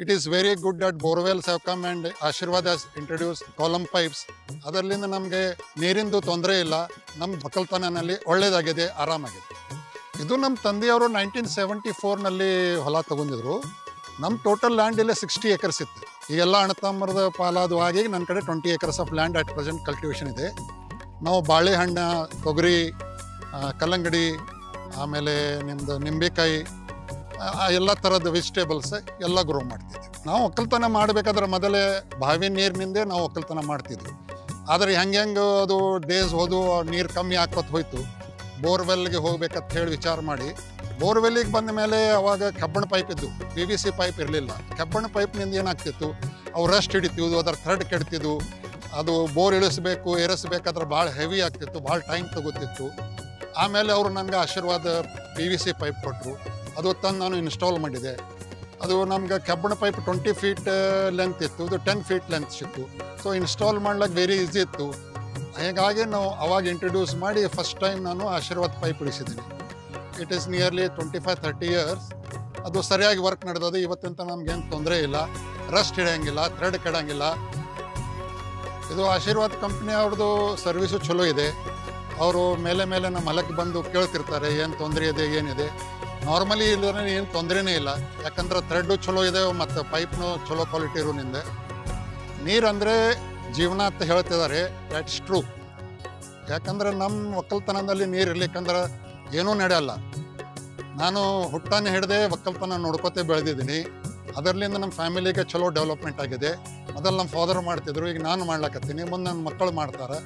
It is very good that borewells have come and Ashirwad has introduced column pipes. ಅದರಲ್ಲಿಂದ ನಮಗೆ ನೀರಿಂದು ತೊಂದರೆ ಇಲ್ಲ. ನಮ್ಮ ಒಕ್ಕಲ್ತನದಲ್ಲಿ ಒಳ್ಳೆಯದಾಗಿದೆ, ಆರಾಮಾಗಿದೆ. ಇದು ನಮ್ಮ ತಂದೆಯವರು 1974ನಲ್ಲಿ ಹೊಲ ತಗೊಂಡಿದ್ರು. ನಮ್ಮ ಟೋಟಲ್ ಲ್ಯಾಂಡ್ ಇಲ್ಲೇ 60 acres ಇತ್ತು. ಈಗೆಲ್ಲ ಅಣ್ಣತಮ್ಮರದ ಪಾಲಾದು ಆಗಿ ನನ್ನ ಕಡೆ 20 acres of land at present cultivation ಇದೆ. ನಾವು ಬಾಳೆಹಣ್ಣು, ತೊಗರಿ, ಕಲ್ಲಂಗಡಿ, ಆಮೇಲೆ ನಿಮ್ಮದು ನಿಂಬೆಕಾಯಿ, ಎಲ್ಲ ಥರದ ವೆಜಿಟೇಬಲ್ಸ್ ಎಲ್ಲ ಗ್ರೋ ಮಾಡ್ತಿದ್ವಿ. ನಾವು ಒಕ್ಕಲ್ತನ ಮಾಡಬೇಕಾದ್ರೆ ಮೊದಲೇ ಬಾವಿ ನೀರಿನಿಂದೇ ನಾವು ಒಕ್ಕಲ್ತನ ಮಾಡ್ತಿದ್ವಿ. ಆದರೆ ಹೆಂಗೆ ಅದು ಡೇಸ್ ಹೋದು ನೀರು ಕಮ್ಮಿ ಆಕೋತ ಹೋಯ್ತು. ಬೋರ್ವೆಲ್ಗೆ ಹೋಗ್ಬೇಕಂತ ಹೇಳಿ ವಿಚಾರ ಮಾಡಿ ಬೋರ್ವೆಲ್ಲಿಗೆ ಬಂದ ಮೇಲೆ ಅವಾಗ ಕಬ್ಬಣ ಪೈಪ್ ಇದ್ದು, PVC ಪೈಪ್ ಇರಲಿಲ್ಲ. ಕಬ್ಬಣ ಪೈಪ್ನಿಂದ ಏನಾಗ್ತಿತ್ತು, ಅವು ರಸ್ಟ್ ಹಿಡಿತಿದ್ವು, ಅದರ ಥ್ರೆಡ್ ಕೆಡ್ತಿದ್ವು. ಅದು ಬೋರ್ ಇಳಿಸ್ಬೇಕು ಏರಿಸ್ಬೇಕಾದ್ರೆ ಭಾಳ ಹೆವಿ ಆಗ್ತಿತ್ತು, ಭಾಳ ಟೈಮ್ ತಗೋತಿತ್ತು. ಆಮೇಲೆ ಅವರು ನನಗೆ ಆಶೀರ್ವಾದ PVC ಪೈಪ್ ಕೊಟ್ಟರು. ಅದು ತಂದು ನಾನು ಇನ್ಸ್ಟಾಲ್ ಮಾಡಿದೆ. ಅದು ನಮ್ಗೆ ಕಬ್ಬಣ ಪೈಪ್ 20 feet ಲೆಂತ್ ಇತ್ತು, ಇದು 10 feet ಲೆಂತ್ ಸಿಕ್ತು. ಸೊ ಇನ್ಸ್ಟಾಲ್ ಮಾಡ್ಲಿಕ್ಕೆ ವೆರಿ ಈಸಿ ಇತ್ತು. ಹೀಗಾಗಿ ನಾವು ಅವಾಗ ಇಂಟ್ರೊಡ್ಯೂಸ್ ಮಾಡಿ ಫಸ್ಟ್ ಟೈಮ್ ನಾನು ಆಶೀರ್ವಾದ ಪೈಪ್ ಇಳಿಸಿದ್ದೀನಿ. It is nearly 25-30 years. ಅದು ಸರಿಯಾಗಿ ವರ್ಕ್ ನಡೆದದು. ಇವತ್ತಂತ ನಮ್ಗೇನು ತೊಂದರೆ ಇಲ್ಲ, ರಸ್ಟ್ ಹಿಡಿಯಂಗಿಲ್ಲ, ಥ್ರೆಡ್ ಕೆಡಂಗಿಲ್ಲ. ಇದು ಆಶೀರ್ವಾದ ಕಂಪ್ನಿ ಅವ್ರದ್ದು ಸರ್ವಿಸು ಚಲೋ ಇದೆ. ಅವರು ಮೇಲೆ ನಮ್ಮ ಹೊಲಕ್ಕೆ ಬಂದು ಕೇಳ್ತಿರ್ತಾರೆ ಏನು ತೊಂದರೆ ಇದೆ, ಏನಿದೆ. ನಾರ್ಮಲಿ ಇಲ್ಲದ್ರೆ ಏನು ತೊಂದರೆನೇ ಇಲ್ಲ, ಯಾಕಂದ್ರೆ ಥ್ರೆಡ್ಡು ಚಲೋ ಇದೆ ಮತ್ತು ಪೈಪ್ನು ಚಲೋ ಕ್ವಾಲಿಟಿ ಇರೋನಿಂದ. ನೀರಂದರೆ ಜೀವನ ಅಂತ ಹೇಳ್ತಿದ್ದಾರೆ, ದ್ಯಾಟ್ಸ್ ಟ್ರೂ. ಯಾಕಂದ್ರೆ ನಮ್ಮ ಒಕ್ಕಲ್ತನದಲ್ಲಿ ನೀರು ಇರ್ಲಿಕ್ಕಂದ್ರೆ ಏನೂ ನಡೆಯಲ್ಲ. ನಾನು ಹುಟ್ಟಾನೆ ಹಿಡ್ದೆ ಒಕ್ಕಲ್ತನ ನೋಡ್ಕೋತೆ ಬೆಳೆದಿದ್ದೀನಿ. ಅದರಲ್ಲಿಂದ ನಮ್ಮ ಫ್ಯಾಮಿಲಿಗೆ ಚಲೋ ಡೆವಲಪ್ಮೆಂಟ್ ಆಗಿದೆ. ಮೊದಲು ನಮ್ಮ ಫಾದರ್ ಮಾಡ್ತಿದ್ರು, ಈಗ ನಾನು ಮಾಡ್ಲಕತ್ತೀನಿ, ಮುಂದೆ ನನ್ನ ಮಕ್ಕಳು ಮಾಡ್ತಾರೆ.